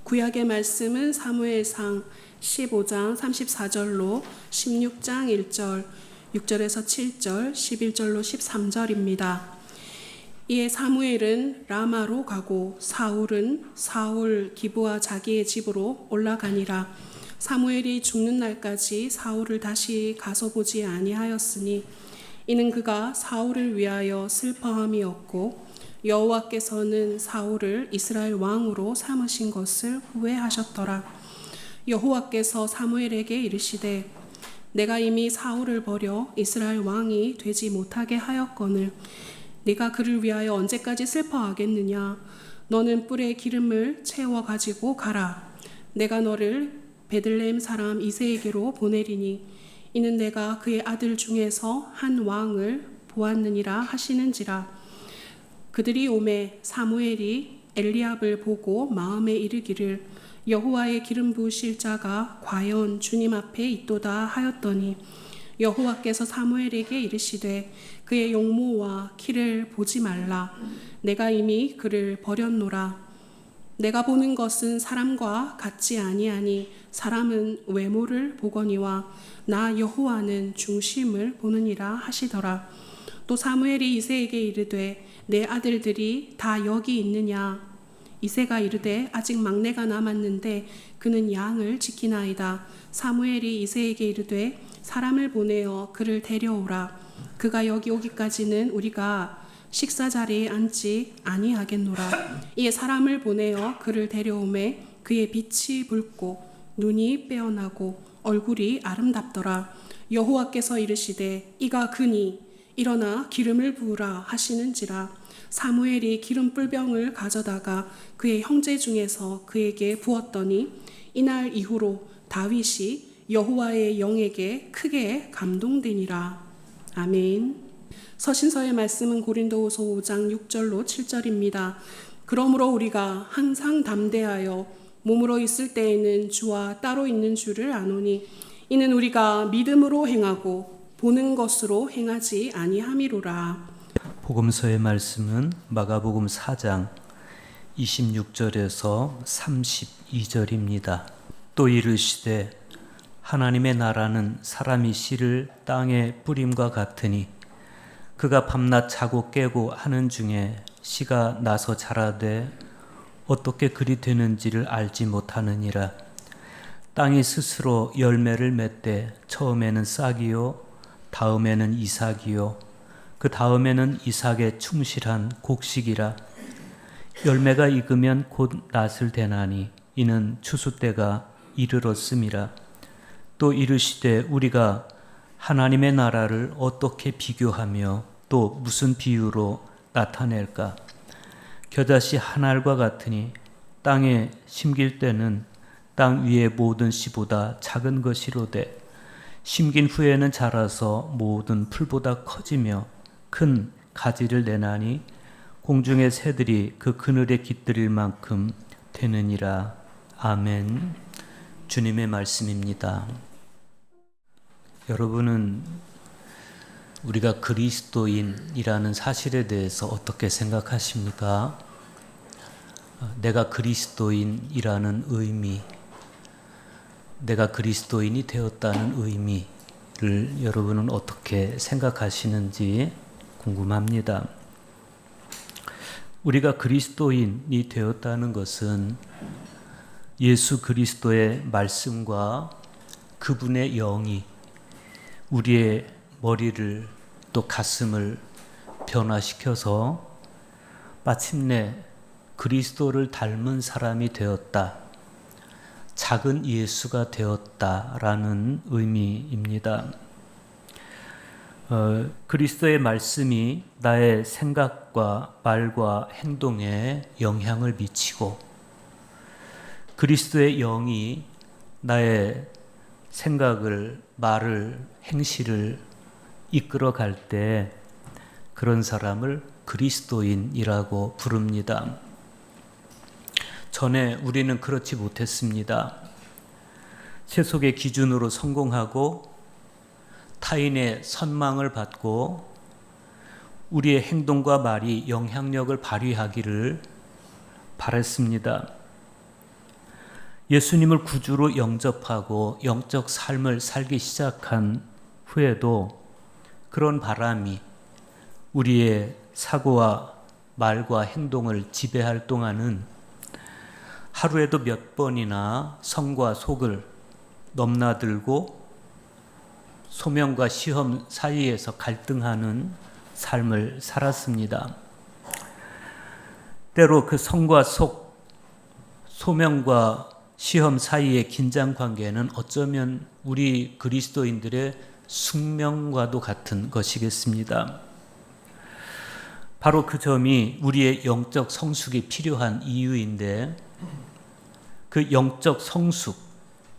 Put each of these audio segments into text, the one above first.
구약의 말씀은 사무엘상 15장 34절로 16장 1절, 6절에서 7절, 11절로 13절입니다. 이에 사무엘은 라마로 가고 사울 기브와 자기의 집으로 올라가니라. 사무엘이 죽는 날까지 사울을 다시 가서 보지 아니하였으니 이는 그가 사울을 위하여 슬퍼함이었고 여호와께서는 사울을 이스라엘 왕으로 삼으신 것을 후회하셨더라. 여호와께서 사무엘에게 이르시되 내가 이미 사울을 버려 이스라엘 왕이 되지 못하게 하였거늘 네가 그를 위하여 언제까지 슬퍼하겠느냐. 너는 뿔에 기름을 채워 가지고 가라. 내가 너를 베들레헴 사람 이새에게로 보내리니 이는 내가 그의 아들 중에서 한 왕을 보았느니라 하시는지라. 그들이 오매 사무엘이 엘리압을 보고 마음에 이르기를 여호와의 기름 부으실 자가 과연 주님 앞에 있도다 하였더니 여호와께서 사무엘에게 이르시되 그의 용모와 키를 보지 말라. 내가 이미 그를 버렸노라. 내가 보는 것은 사람과 같지 아니하니 사람은 외모를 보거니와 나 여호와는 중심을 보느니라 하시더라. 또 사무엘이 이새에게 이르되 내 아들들이 다 여기 있느냐. 이새가 이르되 아직 막내가 남았는데 그는 양을 지키나이다. 사무엘이 이새에게 이르되 사람을 보내어 그를 데려오라. 그가 여기 오기까지는 우리가 식사 자리에 앉지 아니하겠노라. 이에 사람을 보내어 그를 데려오매 그의 빛이 붉고 눈이 빼어나고 얼굴이 아름답더라. 여호와께서 이르시되 이가 그니 일어나 기름을 부으라 하시는지라. 사무엘이 기름 뿔병을 가져다가 그의 형제 중에서 그에게 부었더니 이날 이후로 다윗이 여호와의 영에게 크게 감동되니라. 아멘. 서신서의 말씀은 고린도후서 5장 6절로 7절입니다. 그러므로 우리가 항상 담대하여 몸으로 있을 때에는 주와 따로 있는 줄을 아노니 이는 우리가 믿음으로 행하고 보는 것으로 행하지 아니함이로라. 복음서의 말씀은 마가복음 4장 26절에서 32절입니다. 또 이르시되 하나님의 나라는 사람이 씨를 땅에 뿌림과 같으니 그가 밤낮 자고 깨고 하는 중에 씨가 나서 자라되 어떻게 그리 되는지를 알지 못하느니라. 땅이 스스로 열매를 맺되 처음에는 싹이요 다음에는 이삭이요 그 다음에는 이삭의 충실한 곡식이라. 열매가 익으면 곧 낫을 대나니 이는 추수 때가 이르렀음이라. 또 이르시되 우리가 하나님의 나라를 어떻게 비교하며 또 무슨 비유로 나타낼까. 겨자씨 한 알과 같으니 땅에 심길 때는 땅 위의 모든 씨보다 작은 것이로되 심긴 후에는 자라서 모든 풀보다 커지며 큰 가지를 내나니 공중의 새들이 그 그늘에 깃들일 만큼 되느니라. 아멘. 주님의 말씀입니다. 여러분은 우리가 그리스도인이라는 사실에 대해서 어떻게 생각하십니까? 내가 그리스도인이라는 의미, 내가 그리스도인이 되었다는 의미를 여러분은 어떻게 생각하시는지 궁금합니다. 우리가 그리스도인이 되었다는 것은 예수 그리스도의 말씀과 그분의 영이 우리의 머리를 또 가슴을 변화시켜서 마침내 그리스도를 닮은 사람이 되었다, 작은 예수가 되었다라는 의미입니다. 그리스도의 말씀이 나의 생각과 말과 행동에 영향을 미치고 그리스도의 영이 나의 생각을, 말을, 행실을 이끌어 갈 때 그런 사람을 그리스도인이라고 부릅니다. 전에 우리는 그렇지 못했습니다. 세속의 기준으로 성공하고 타인의 선망을 받고 우리의 행동과 말이 영향력을 발휘하기를 바랐습니다. 예수님을 구주로 영접하고 영적 삶을 살기 시작한 후에도 그런 바람이 우리의 사고와 말과 행동을 지배할 동안은 하루에도 몇 번이나 성과 속을 넘나들고 소명과 시험 사이에서 갈등하는 삶을 살았습니다. 때로 그 성과 속, 소명과 시험 사이의 긴장 관계는 어쩌면 우리 그리스도인들의 숙명과도 같은 것이겠습니다. 바로 그 점이 우리의 영적 성숙이 필요한 이유인데, 그 영적 성숙,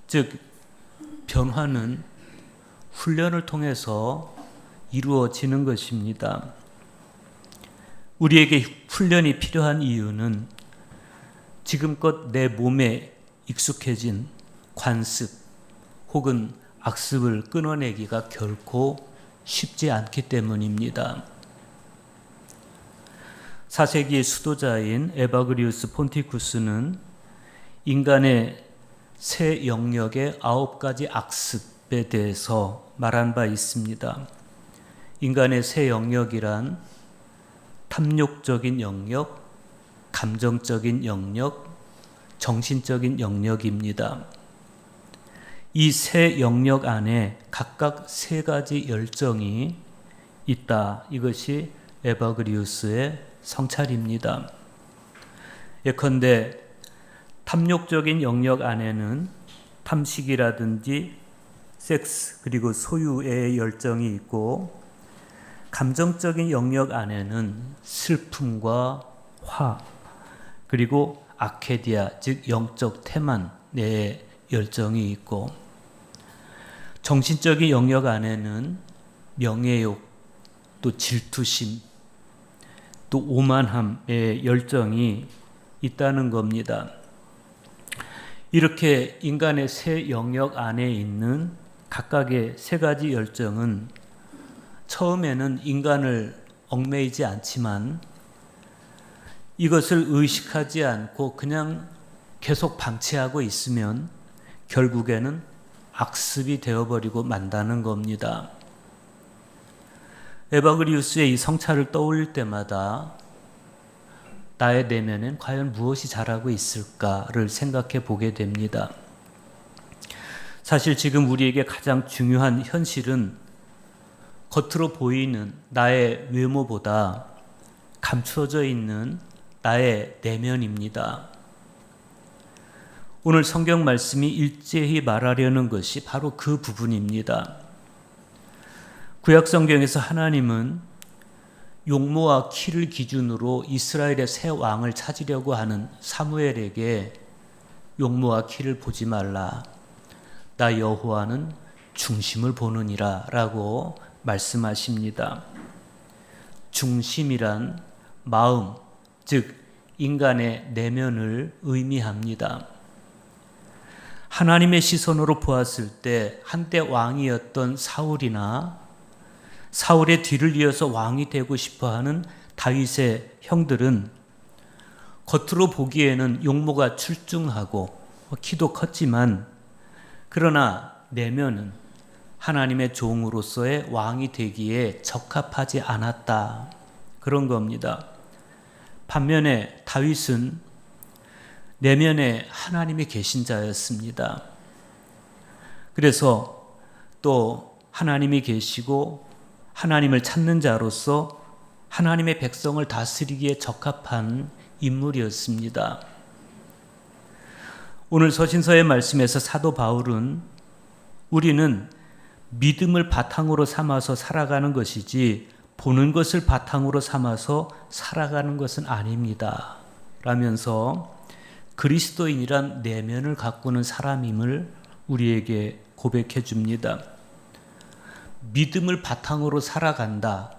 즉 변화는 훈련을 통해서 이루어지는 것입니다. 우리에게 훈련이 필요한 이유는 지금껏 내 몸에 익숙해진 관습 혹은 악습을 끊어내기가 결코 쉽지 않기 때문입니다. 4세기의 수도자인 에바그리우스 폰티쿠스는 인간의 새 영역의 9가지 악습에 대해서 말한 바 있습니다. 인간의 새 영역이란 탐욕적인 영역, 감정적인 영역, 정신적인 영역입니다. 이 세 영역 안에 각각 3가지 열정이 있다. 이것이 에바그리우스의 성찰입니다. 예컨대 탐욕적인 영역 안에는 탐식이라든지 섹스 그리고 소유의 열정이 있고, 감정적인 영역 안에는 슬픔과 화 그리고 아케디아 즉 영적 태만의 열정이 있고, 정신적인 영역 안에는 명예욕 또 질투심 또 오만함의 열정이 있다는 겁니다. 이렇게 인간의 세 영역 안에 있는 각각의 3가지 열정은 처음에는 인간을 얽매이지 않지만 이것을 의식하지 않고 그냥 계속 방치하고 있으면 결국에는 악습이 되어버리고 만다는 겁니다. 에바그리우스의 이 성찰을 떠올릴 때마다 나의 내면엔 과연 무엇이 자라고 있을까를 생각해 보게 됩니다. 사실 지금 우리에게 가장 중요한 현실은 겉으로 보이는 나의 외모보다 감추어져 있는 나의 내면입니다. 오늘 성경 말씀이 일제히 말하려는 것이 바로 그 부분입니다. 구약 성경에서 하나님은 용모와 키를 기준으로 이스라엘의 새 왕을 찾으려고 하는 사무엘에게 용모와 키를 보지 말라. 나 여호와는 중심을 보느니라 라고 말씀하십니다. 중심이란 마음, 즉 인간의 내면을 의미합니다. 하나님의 시선으로 보았을 때 한때 왕이었던 사울이나 사울의 뒤를 이어서 왕이 되고 싶어하는 다윗의 형들은 겉으로 보기에는 용모가 출중하고 키도 컸지만 그러나 내면은 하나님의 종으로서의 왕이 되기에 적합하지 않았다. 그런 겁니다. 반면에 다윗은 내면에 하나님이 계신 자였습니다. 그래서 또 하나님이 계시고 하나님을 찾는 자로서 하나님의 백성을 다스리기에 적합한 인물이었습니다. 오늘 서신서의 말씀에서 사도 바울은 우리는 믿음을 바탕으로 삼아서 살아가는 것이지 보는 것을 바탕으로 삼아서 살아가는 것은 아닙니다. 라면서 그리스도인이란 내면을 가꾸는 사람임을 우리에게 고백해 줍니다. 믿음을 바탕으로 살아간다.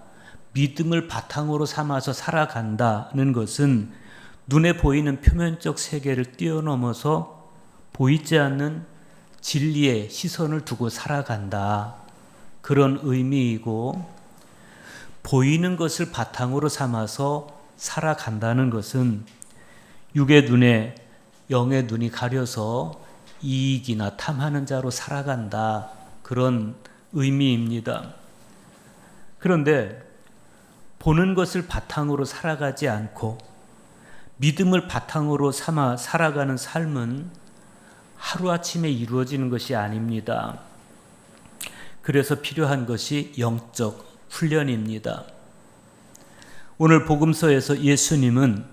믿음을 바탕으로 삼아서 살아간다는 것은 눈에 보이는 표면적 세계를 뛰어넘어서 보이지 않는 진리의 시선을 두고 살아간다. 그런 의미이고, 보이는 것을 바탕으로 삼아서 살아간다는 것은 육의 눈에 영의 눈이 가려서 이익이나 탐하는 자로 살아간다. 그런 의미입니다. 그런데 보는 것을 바탕으로 살아가지 않고 믿음을 바탕으로 삼아 살아가는 삶은 하루아침에 이루어지는 것이 아닙니다. 그래서 필요한 것이 영적 훈련입니다. 오늘 복음서에서 예수님은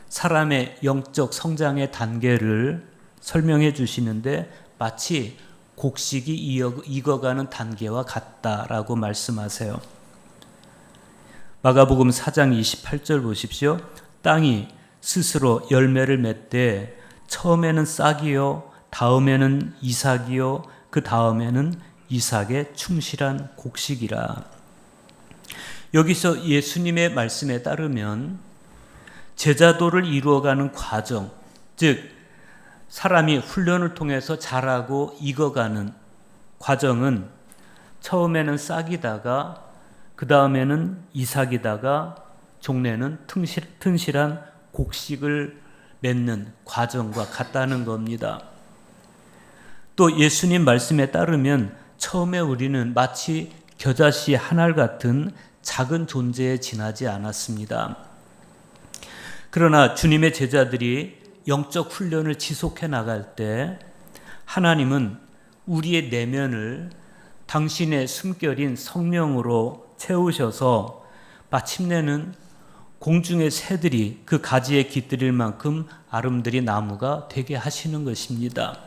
사람의 영적 성장의 단계를 설명해 주시는데 마치 곡식이 익어가는 단계와 같다라고 말씀하세요. 마가복음 4장 28절 보십시오. 땅이 스스로 열매를 맺되 처음에는 싹이요 다음에는 이삭이요 그 다음에는 이삭의 충실한 곡식이라. 여기서 예수님의 말씀에 따르면 제자도를 이루어가는 과정, 즉 사람이 훈련을 통해서 자라고 익어가는 과정은 처음에는 싹이다가 그 다음에는 이삭이다가 종래는 튼실한 곡식을 맺는 과정과 같다는 겁니다. 또 예수님 말씀에 따르면 처음에 우리는 마치 겨자씨 한 알 같은 작은 존재에 지나지 않았습니다. 그러나 주님의 제자들이 영적 훈련을 지속해 나갈 때 하나님은 우리의 내면을 당신의 숨결인 성령으로 채우셔서 마침내는 공중의 새들이 그 가지에 깃들일 만큼 아름드리 나무가 되게 하시는 것입니다.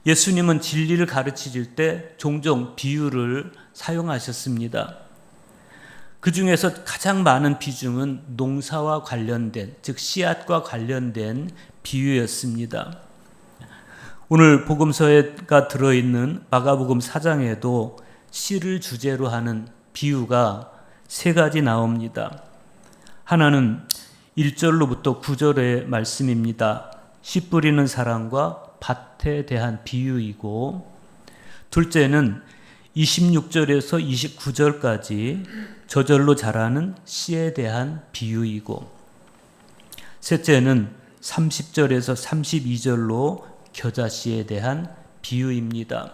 예수님은 진리를 가르치실 때 종종 비유를 사용하셨습니다. 그 중에서 가장 많은 비중은 농사와 관련된, 즉 씨앗과 관련된 비유였습니다. 오늘 복음서가 들어있는 마가복음 4장에도 씨를 주제로 하는 비유가 세 가지 나옵니다. 하나는 1절로부터 9절의 말씀입니다. 씨 뿌리는 사람과 밭에 대한 비유이고, 둘째는 26절에서 29절까지 저절로 자라는 씨에 대한 비유이고, 셋째는 30절에서 32절로 겨자씨에 대한 비유입니다.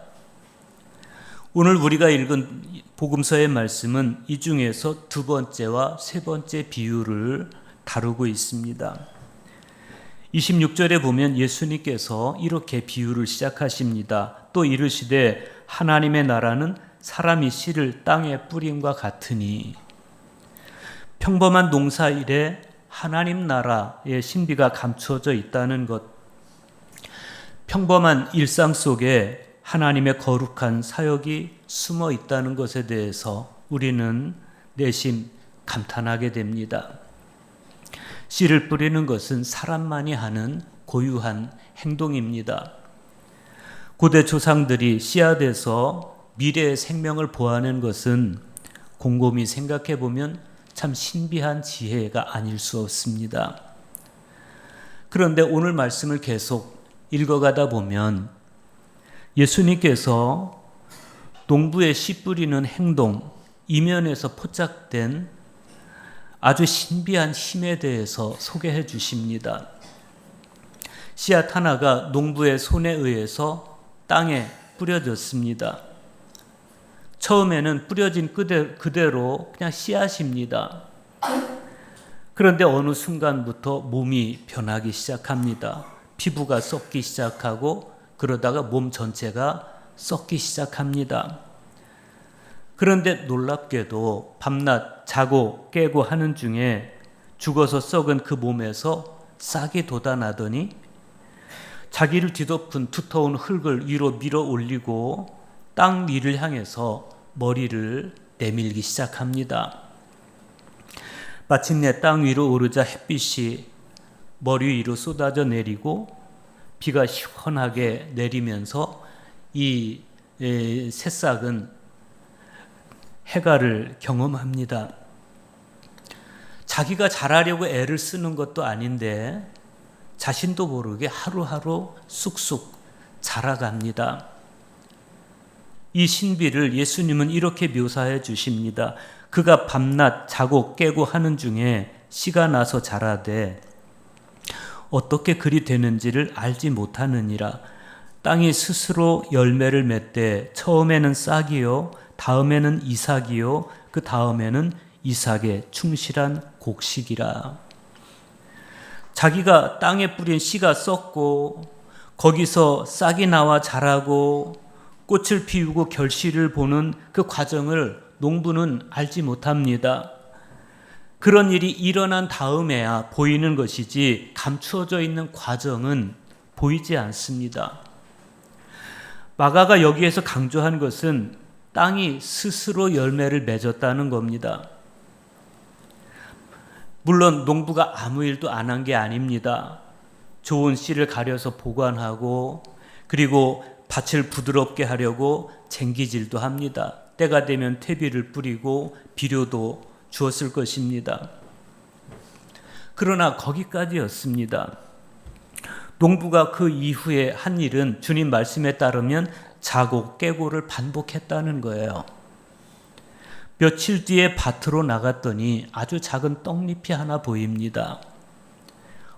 오늘 우리가 읽은 복음서의 말씀은 이 중에서 두 번째와 세 번째 비유를 다루고 있습니다. 26절에 보면 예수님께서 이렇게 비유를 시작하십니다. 또 이르시되 하나님의 나라는 사람이 씨를 땅에 뿌림과 같으니. 평범한 농사일에 하나님 나라의 신비가 감춰져 있다는 것, 평범한 일상 속에 하나님의 거룩한 사역이 숨어 있다는 것에 대해서 우리는 내심 감탄하게 됩니다. 씨를 뿌리는 것은 사람만이 하는 고유한 행동입니다. 고대 조상들이 씨앗에서 미래의 생명을 보아낸 것은 곰곰이 생각해 보면 참 신비한 지혜가 아닐 수 없습니다. 그런데 오늘 말씀을 계속 읽어가다 보면 예수님께서 농부의 씨 뿌리는 행동, 이면에서 포착된 아주 신비한 힘에 대해서 소개해 주십니다. 씨앗 하나가 농부의 손에 의해서 땅에 뿌려졌습니다. 처음에는 뿌려진 그대로 그냥 씨앗입니다. 그런데 어느 순간부터 몸이 변하기 시작합니다. 피부가 썩기 시작하고 그러다가 몸 전체가 썩기 시작합니다. 그런데 놀랍게도 밤낮 자고 깨고 하는 중에 죽어서 썩은 그 몸에서 싹이 돋아나더니 자기를 뒤덮은 두터운 흙을 위로 밀어 올리고 땅 위를 향해서 머리를 내밀기 시작합니다. 마침내 땅 위로 오르자 햇빛이 머리 위로 쏟아져 내리고 비가 시원하게 내리면서 이 새싹은 해갈을 경험합니다. 자기가 자라려고 애를 쓰는 것도 아닌데 자신도 모르게 하루하루 쑥쑥 자라갑니다. 이 신비를 예수님은 이렇게 묘사해 주십니다. 그가 밤낮 자고 깨고 하는 중에 씨가 나서 자라되 어떻게 그리 되는지를 알지 못하느니라. 땅이 스스로 열매를 맺되 처음에는 싹이요 다음에는 이삭이요 그 다음에는 이삭의 충실한 곡식이라. 자기가 땅에 뿌린 씨가 썩고 거기서 싹이 나와 자라고 꽃을 피우고 결실을 보는 그 과정을 농부는 알지 못합니다. 그런 일이 일어난 다음에야 보이는 것이지 감추어져 있는 과정은 보이지 않습니다. 마가가 여기에서 강조한 것은 땅이 스스로 열매를 맺었다는 겁니다. 물론 농부가 아무 일도 안 한 게 아닙니다. 좋은 씨를 가려서 보관하고 그리고 밭을 부드럽게 하려고 쟁기질도 합니다. 때가 되면 퇴비를 뿌리고 비료도 주었을 것입니다. 그러나 거기까지였습니다. 농부가 그 이후에 한 일은 주님 말씀에 따르면 자고 깨고를 반복했다는 거예요. 며칠 뒤에 밭으로 나갔더니 아주 작은 떡잎이 하나 보입니다.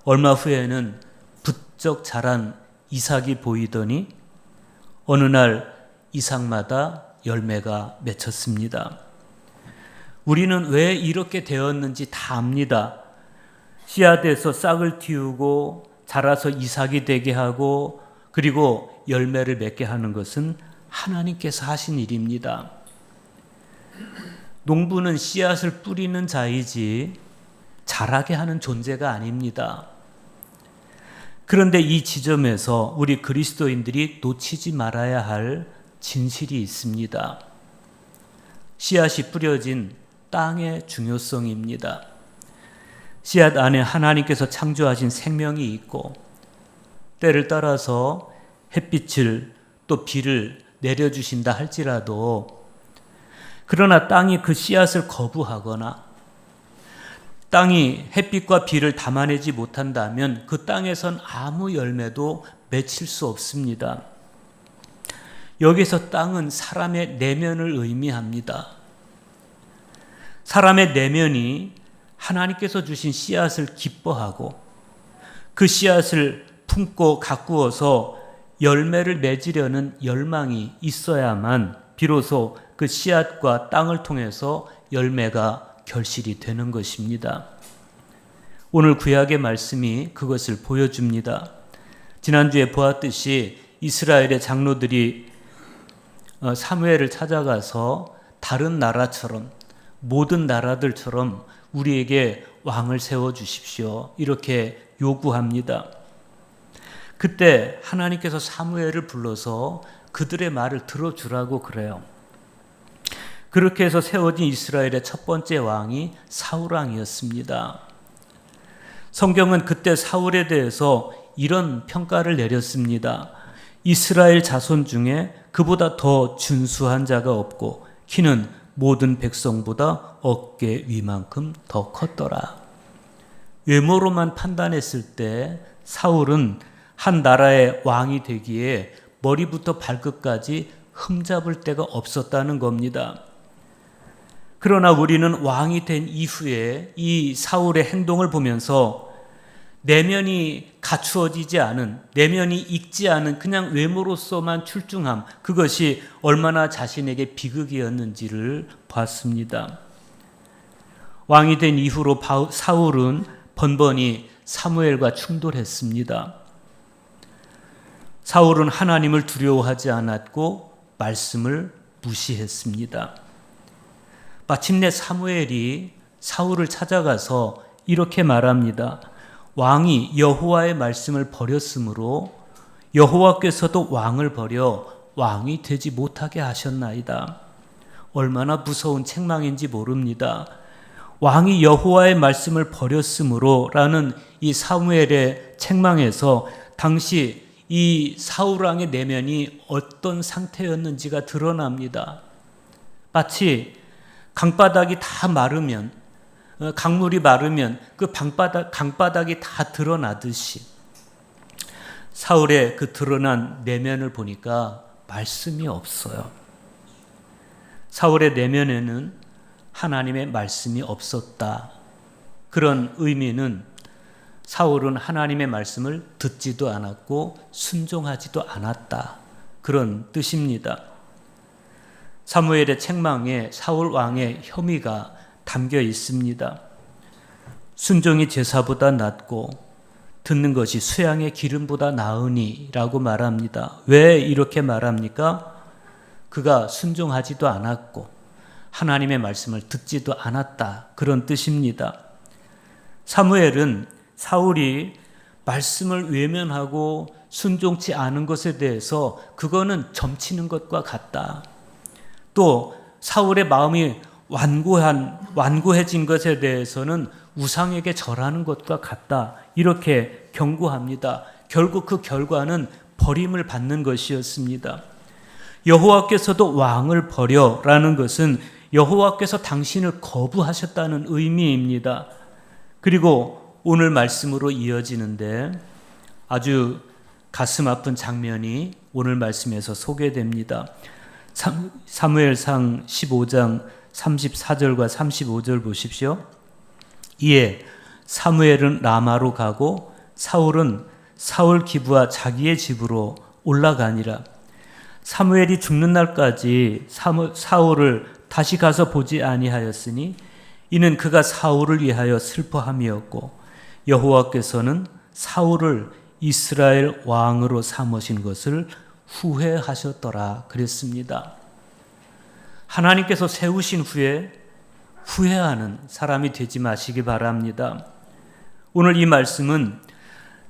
얼마 후에는 부쩍 자란 이삭이 보이더니 어느 날 이삭마다 열매가 맺혔습니다. 우리는 왜 이렇게 되었는지 다 압니다. 씨앗에서 싹을 틔우고 자라서 이삭이 되게 하고 그리고 열매를 맺게 하는 것은 하나님께서 하신 일입니다. 농부는 씨앗을 뿌리는 자이지 자라게 하는 존재가 아닙니다. 그런데 이 지점에서 우리 그리스도인들이 놓치지 말아야 할 진실이 있습니다. 씨앗이 뿌려진 땅의 중요성입니다. 씨앗 안에 하나님께서 창조하신 생명이 있고 때를 따라서 햇빛을 또 비를 내려주신다 할지라도 그러나 땅이 그 씨앗을 거부하거나 땅이 햇빛과 비를 담아내지 못한다면 그 땅에선 아무 열매도 맺힐 수 없습니다. 여기서 땅은 사람의 내면을 의미합니다. 사람의 내면이 하나님께서 주신 씨앗을 기뻐하고 그 씨앗을 품고 가꾸어서 열매를 맺으려는 열망이 있어야만 비로소 그 씨앗과 땅을 통해서 열매가 결실이 되는 것입니다. 오늘 구약의 말씀이 그것을 보여줍니다. 지난주에 보았듯이 이스라엘의 장로들이 사무엘을 찾아가서 다른 나라처럼 모든 나라들처럼 우리에게 왕을 세워주십시오. 이렇게 요구합니다. 그때 하나님께서 사무엘을 불러서 그들의 말을 들어주라고 그래요. 그렇게 해서 세워진 이스라엘의 첫 번째 왕이 사울 왕이었습니다. 성경은 그때 사울에 대해서 이런 평가를 내렸습니다. 이스라엘 자손 중에 그보다 더 준수한 자가 없고 키는 모든 백성보다 어깨 위만큼 더 컸더라. 외모로만 판단했을 때 사울은 한 나라의 왕이 되기에 머리부터 발끝까지 흠잡을 데가 없었다는 겁니다. 그러나 우리는 왕이 된 이후에 이 사울의 행동을 보면서 내면이 갖추어지지 않은, 내면이 익지 않은 그냥 외모로서만 출중함, 그것이 얼마나 자신에게 비극이었는지를 봤습니다. 왕이 된 이후로 사울은 번번이 사무엘과 충돌했습니다. 사울은 하나님을 두려워하지 않았고 말씀을 무시했습니다. 마침내 사무엘이 사울을 찾아가서 이렇게 말합니다. 왕이 여호와의 말씀을 버렸으므로 여호와께서도 왕을 버려 왕이 되지 못하게 하셨나이다. 얼마나 무서운 책망인지 모릅니다. 왕이 여호와의 말씀을 버렸으므로 라는 이 사무엘의 책망에서 당시 이 사울 왕의 내면이 어떤 상태였는지가 드러납니다. 마치 강바닥이 다 마르면, 강물이 마르면 그 강바닥이 다 드러나듯이 사울의 그 드러난 내면을 보니까 말씀이 없어요. 사울의 내면에는 하나님의 말씀이 없었다. 그런 의미는 사울은 하나님의 말씀을 듣지도 않았고 순종하지도 않았다. 그런 뜻입니다. 사무엘의 책망에 사울 왕의 혐의가 담겨 있습니다. 순종이 제사보다 낫고 듣는 것이 수양의 기름보다 나으니 라고 말합니다. 왜 이렇게 말합니까? 그가 순종하지도 않았고 하나님의 말씀을 듣지도 않았다. 그런 뜻입니다. 사무엘은 사울이 말씀을 외면하고 순종치 않은 것에 대해서 그거는 점치는 것과 같다. 또 사울의 마음이 완고해진 것에 대해서는 우상에게 절하는 것과 같다. 이렇게 경고합니다. 결국 그 결과는 버림을 받는 것이었습니다. 여호와께서도 왕을 버려라는 것은 여호와께서 당신을 거부하셨다는 의미입니다. 그리고 오늘 말씀으로 이어지는데 아주 가슴 아픈 장면이 오늘 말씀에서 소개됩니다. 사무엘상 15장 34절과 35절 보십시오. 이에 사무엘은 라마로 가고 사울은 사울 기브와 자기의 집으로 올라가니라. 사무엘이 죽는 날까지 사울을 다시 가서 보지 아니하였으니 이는 그가 사울을 위하여 슬퍼함이었고 여호와께서는 사울을 이스라엘 왕으로 삼으신 것을 후회하셨더라 그랬습니다. 하나님께서 세우신 후에 후회하는 사람이 되지 마시기 바랍니다. 오늘 이 말씀은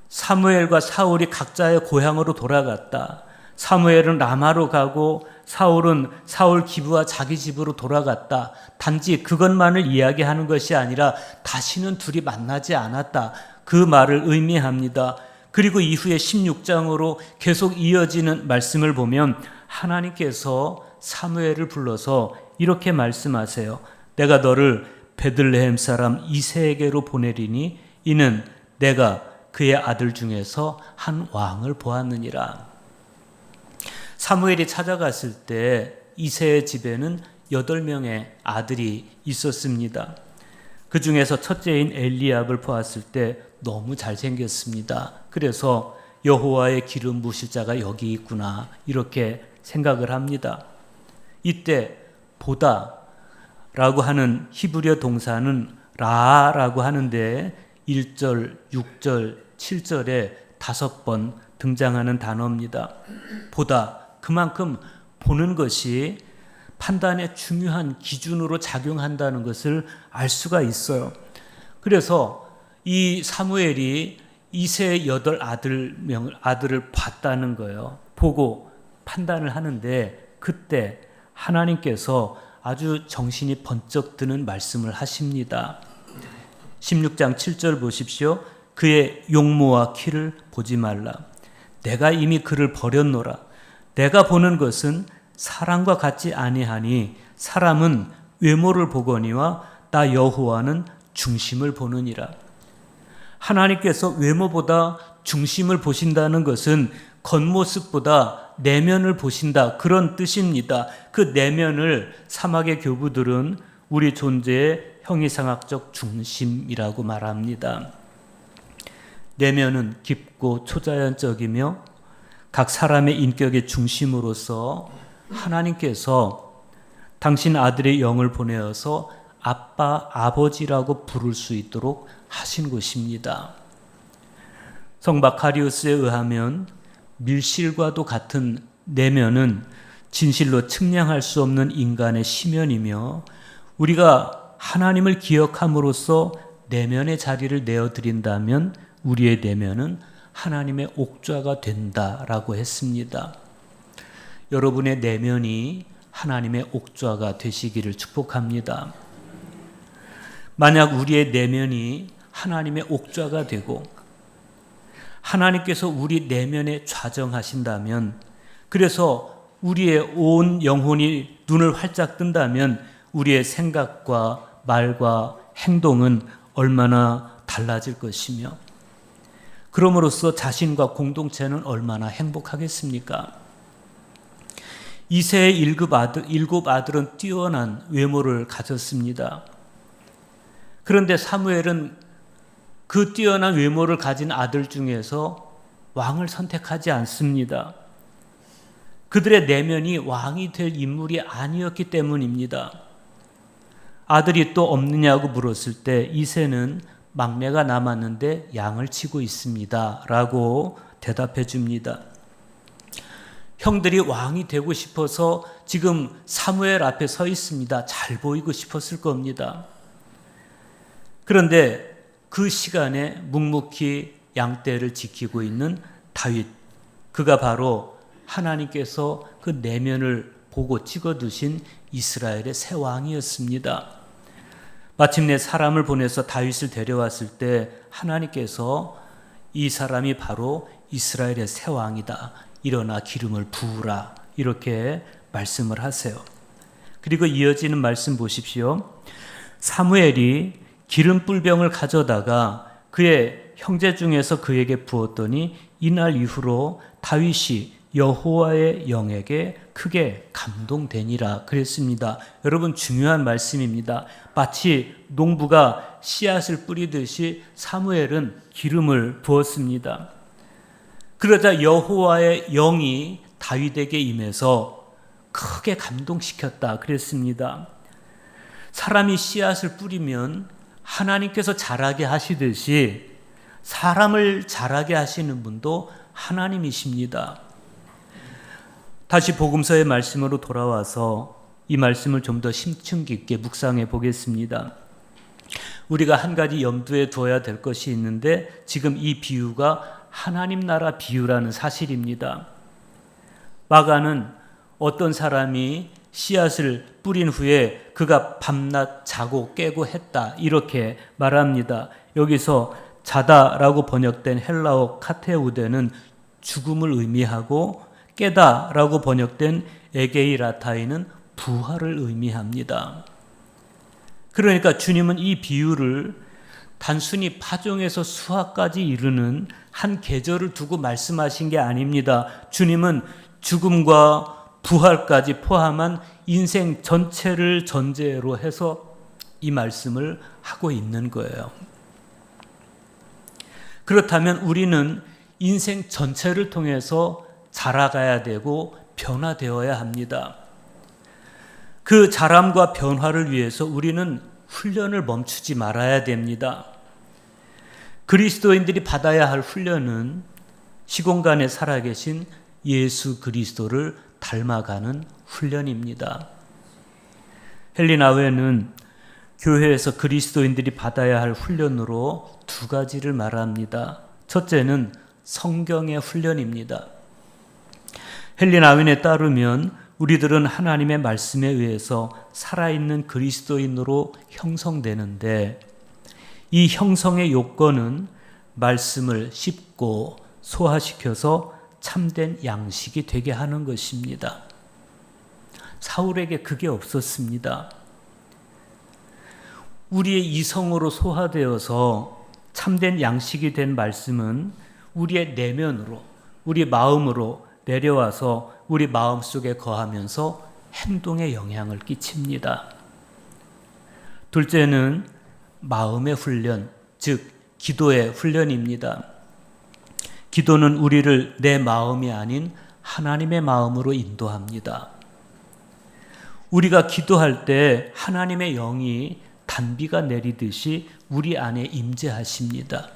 사무엘과 사울이 각자의 고향으로 돌아갔다. 사무엘은 라마로 가고 사울은 사울 기브와 자기 집으로 돌아갔다. 단지 그것만을 이야기하는 것이 아니라 다시는 둘이 만나지 않았다. 그 말을 의미합니다. 그리고 이후에 16장으로 계속 이어지는 말씀을 보면 하나님께서 사무엘을 불러서 이렇게 말씀하세요. 내가 너를 베들레헴 사람 이새에게로 보내리니 이는 내가 그의 아들 중에서 한 왕을 보았느니라. 사무엘이 찾아갔을 때 이새의 집에는 8명의 아들이 있었습니다. 그 중에서 첫째인 엘리압을 보았을 때 너무 잘생겼습니다. 그래서 여호와의 기름 부으실 자가 여기 있구나 이렇게 생각을 합니다. 이때 보다 라고 하는 히브리어 동사는 라라고 하는데 1절, 6절, 7절에 5번 등장하는 단어입니다. 보다, 그만큼 보는 것이 판단의 중요한 기준으로 작용한다는 것을 알 수가 있어요. 그래서 이 사무엘이 이새의 8아들을 봤다는 거예요. 보고 판단을 하는데 그때 하나님께서 아주 정신이 번쩍 드는 말씀을 하십니다. 16장 7절 보십시오. 그의 용모와 키를 보지 말라. 내가 이미 그를 버렸노라. 내가 보는 것은 사람과 같지 아니하니 사람은 외모를 보거니와 나 여호와는 중심을 보느니라. 하나님께서 외모보다 중심을 보신다는 것은 겉모습보다 내면을 보신다 그런 뜻입니다. 그 내면을 사막의 교부들은 우리 존재의 형이상학적 중심이라고 말합니다. 내면은 깊고 초자연적이며 각 사람의 인격의 중심으로서 하나님께서 당신 아들의 영을 보내어서 아빠, 아버지라고 부를 수 있도록 하신 것입니다. 성박 카리우스에 의하면 밀실과도 같은 내면은 진실로 측량할 수 없는 인간의 시면이며 우리가 하나님을 기억함으로써 내면의 자리를 내어드린다면 우리의 내면은 하나님의 옥좌가 된다라고 했습니다. 여러분의 내면이 하나님의 옥좌가 되시기를 축복합니다. 만약 우리의 내면이 하나님의 옥좌가 되고 하나님께서 우리 내면에 좌정하신다면 그래서 우리의 온 영혼이 눈을 활짝 뜬다면 우리의 생각과 말과 행동은 얼마나 달라질 것이며 그럼으로써 자신과 공동체는 얼마나 행복하겠습니까? 이새의 7아들은 뛰어난 외모를 가졌습니다. 그런데 사무엘은 그 뛰어난 외모를 가진 아들 중에서 왕을 선택하지 않습니다. 그들의 내면이 왕이 될 인물이 아니었기 때문입니다. 아들이 또 없느냐고 물었을 때 이새는 막내가 남았는데 양을 치고 있습니다 라고 대답해 줍니다. 형들이 왕이 되고 싶어서 지금 사무엘 앞에 서 있습니다. 잘 보이고 싶었을 겁니다. 그런데 그 시간에 묵묵히 양떼를 지키고 있는 다윗, 그가 바로 하나님께서 그 내면을 보고 찍어두신 이스라엘의 새 왕이었습니다. 마침내 사람을 보내서 다윗을 데려왔을 때 하나님께서 이 사람이 바로 이스라엘의 새 왕이다. 일어나 기름을 부으라. 이렇게 말씀을 하세요. 그리고 이어지는 말씀 보십시오. 사무엘이 기름 뿔병을 가져다가 그의 형제 중에서 그에게 부었더니 이날 이후로 다윗이 여호와의 영에게 크게 감동되니라 그랬습니다. 여러분, 중요한 말씀입니다. 마치 농부가 씨앗을 뿌리듯이 사무엘은 기름을 부었습니다. 그러자 여호와의 영이 다윗에게 임해서 크게 감동시켰다 그랬습니다. 사람이 씨앗을 뿌리면 하나님께서 자라게 하시듯이 사람을 자라게 하시는 분도 하나님이십니다. 다시 복음서의 말씀으로 돌아와서 이 말씀을 좀 더 심층 깊게 묵상해 보겠습니다. 우리가 한 가지 염두에 두어야 될 것이 있는데 지금 이 비유가 하나님 나라 비유라는 사실입니다. 마가는 어떤 사람이 씨앗을 뿌린 후에 그가 밤낮 자고 깨고 했다 이렇게 말합니다. 여기서 자다라고 번역된 헬라어 카테우데는 죽음을 의미하고 깨다라고 번역된 에게이라타이는 부활을 의미합니다. 그러니까 주님은 이 비유를 단순히 파종에서 수확까지 이르는 한 계절을 두고 말씀하신 게 아닙니다. 주님은 죽음과 부활까지 포함한 인생 전체를 전제로 해서 이 말씀을 하고 있는 거예요. 그렇다면 우리는 인생 전체를 통해서 자라가야 되고 변화되어야 합니다. 그 자람과 변화를 위해서 우리는 훈련을 멈추지 말아야 됩니다. 그리스도인들이 받아야 할 훈련은 시공간에 살아계신 예수 그리스도를 닮아가는 훈련입니다. 헨리 나우에는 교회에서 그리스도인들이 받아야 할 훈련으로 두 가지를 말합니다. 첫째는 성경의 훈련입니다. 헨리 나우에 따르면 우리들은 하나님의 말씀에 의해서 살아있는 그리스도인으로 형성되는데 이 형성의 요건은 말씀을 씹고 소화시켜서 참된 양식이 되게 하는 것입니다. 사울에게 그게 없었습니다. 우리의 이성으로 소화되어서 참된 양식이 된 말씀은 우리의 내면으로, 우리 마음으로 내려와서 우리 마음속에 거하면서 행동에 영향을 끼칩니다. 둘째는 마음의 훈련, 즉 기도의 훈련입니다. 기도는 우리를 내 마음이 아닌 하나님의 마음으로 인도합니다. 우리가 기도할 때 하나님의 영이 단비가 내리듯이 우리 안에 임재하십니다.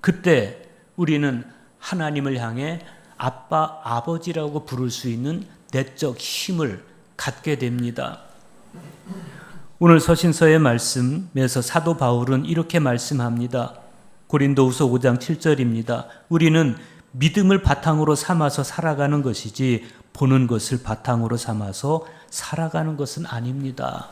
그때 우리는 하나님을 향해 아빠, 아버지라고 부를 수 있는 내적 힘을 갖게 됩니다. 오늘 서신서의 말씀에서 사도 바울은 이렇게 말씀합니다. 고린도후서 5장 7절입니다. 우리는 믿음을 바탕으로 삼아서 살아가는 것이지 보는 것을 바탕으로 삼아서 살아가는 것은 아닙니다.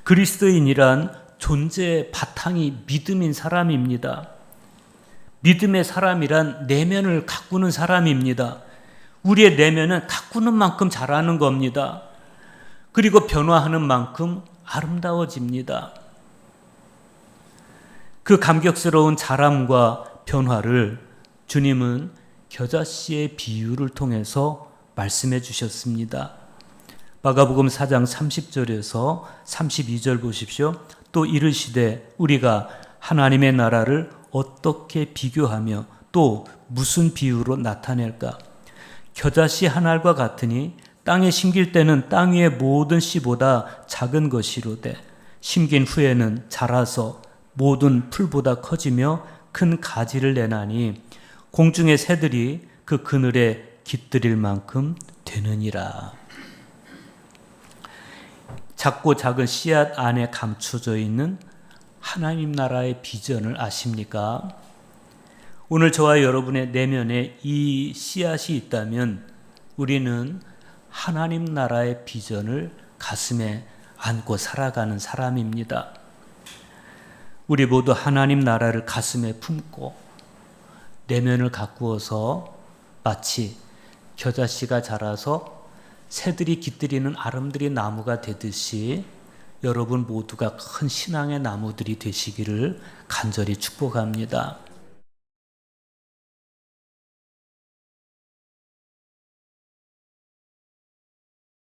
그리스도인이란 존재의 바탕이 믿음인 사람입니다. 믿음의 사람이란 내면을 가꾸는 사람입니다. 우리의 내면은 가꾸는 만큼 자라는 겁니다. 그리고 변화하는 만큼 아름다워집니다. 그 감격스러운 자람과 변화를 주님은 겨자씨의 비유를 통해서 말씀해 주셨습니다. 마가복음 4장 30절에서 32절 보십시오. 또 이르시되 우리가 하나님의 나라를 어떻게 비교하며 또 무슨 비유로 나타낼까? 겨자씨 한 알과 같으니 땅에 심길 때는 땅 위의 모든 씨보다 작은 것이로되 심긴 후에는 자라서 모든 풀보다 커지며 큰 가지를 내나니 공중의 새들이 그 그늘에 깃들일 만큼 되느니라. 작고 작은 씨앗 안에 감춰져 있는 하나님 나라의 비전을 아십니까? 오늘 저와 여러분의 내면에 이 씨앗이 있다면 우리는 하나님 나라의 비전을 가슴에 안고 살아가는 사람입니다. 우리 모두 하나님 나라를 가슴에 품고 내면을 가꾸어서 마치 겨자씨가 자라서 새들이 깃들이는 아름드리 나무가 되듯이 여러분 모두가 큰 신앙의 나무들이 되시기를 간절히 축복합니다.